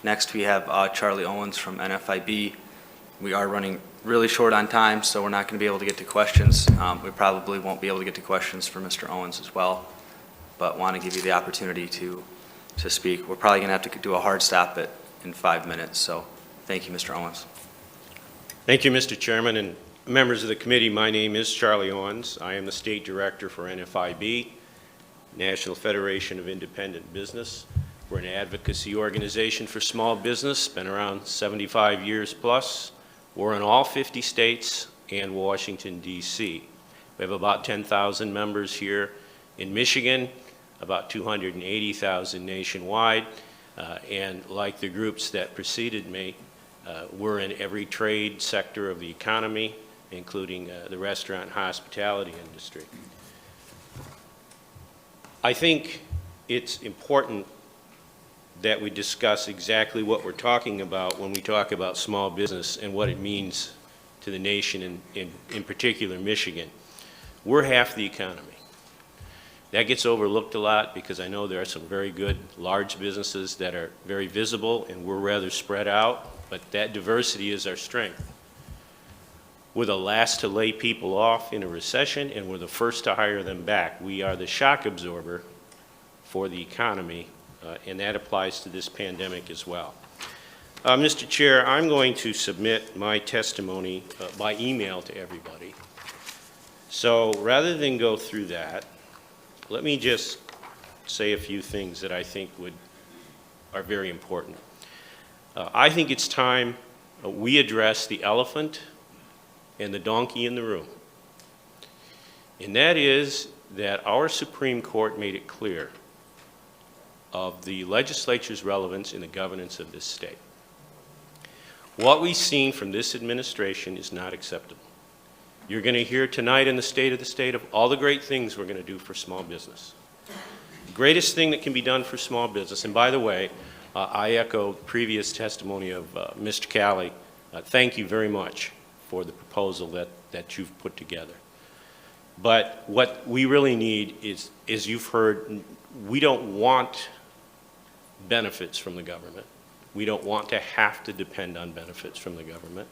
Next, we have Charlie Owens from NFIB. We are running really short on time, so we're not going to be able to get to questions. We probably won't be able to get to questions for Mr. Owens as well, but want to give you the opportunity to speak. We're probably going to have to do a hard stop in 5 minutes, so thank you, Mr. Owens. Thank you, Mr. Chairman, and members of the committee. My name is Charlie Owens. I am the State Director for NFIB, National Federation of Independent Business. We're an advocacy organization for small business, been around 75 years plus. We're in all 50 states and Washington, D.C. We have about 10,000 members here in Michigan, about 280,000 nationwide, and like the groups that preceded me, we're in every trade sector of the economy, including the restaurant and hospitality industry. I think it's important that we discuss exactly what we're talking about when we talk about small business and what it means to the nation, in particular Michigan. We're half the economy. That gets overlooked a lot because I know there are some very good large businesses that are very visible and we're rather spread out, but that diversity is our strength. We're the last to lay people off in a recession and we're the first to hire them back. We are the shock absorber for the economy, and that applies to this pandemic as well. Mr. Chair, I'm going to submit my testimony by email to everybody. So rather than go through that, let me just say a few things that I think are very important. I think it's time we address the elephant and the donkey in the room. And that is that our Supreme Court made it clear of the legislature's relevance in the governance of this state. What we've seen from this administration is not acceptable. You're going to hear tonight in the State of all the great things we're going to do for small business. The greatest thing that can be done for small business, and by the way, I echo previous testimony of Mr. Calley. Thank you very much for the proposal that you've put together. But what we really need is, as you've heard, we don't want benefits from the government. We don't want to have to depend on benefits from the government.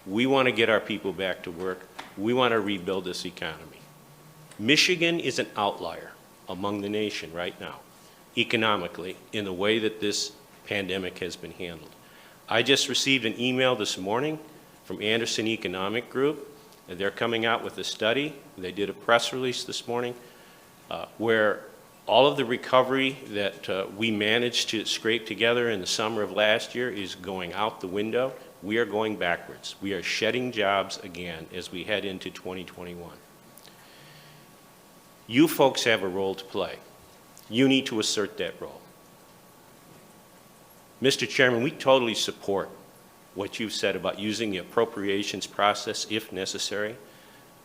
We want to get our people back to work. We want to rebuild this economy. Michigan is an outlier among the nation right now, economically, in the way that this pandemic has been handled. I just received an email this morning from Anderson Economic Group. They're coming out with a study. They did a press release this morning where all of the recovery that we managed to scrape together in the summer of last year is going out the window. We are going backwards. We are shedding jobs again as we head into 2021. You folks have a role to play. You need to assert that role. Mr. Chairman, we totally support what you've said about using the appropriations process, if necessary,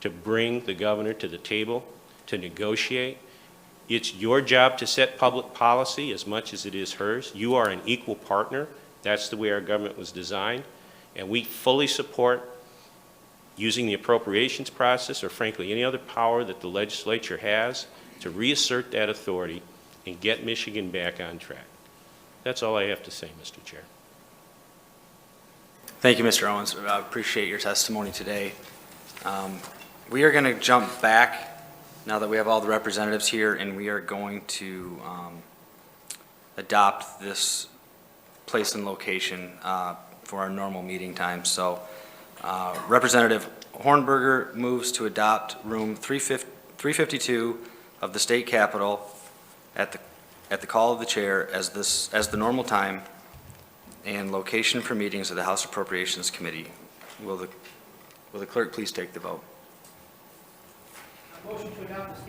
to bring the governor to the table, to negotiate. It's your job to set public policy as much as it is hers. You are an equal partner. That's the way our government was designed. And we fully support using the appropriations process, or frankly any other power that the legislature has, to reassert that authority and get Michigan back on track. That's all I have to say, Mr. Chair. Thank you, Mr. Owens. I appreciate your testimony today. We are going to jump back now that we have all the representatives here, and we are going to adopt this place and location for our normal meeting time. So Representative Hornberger moves to adopt room 352 of the state capitol at the call of the chair as the normal time and location for meetings of the House Appropriations Committee. Will the clerk please take the vote? Motion to adopt the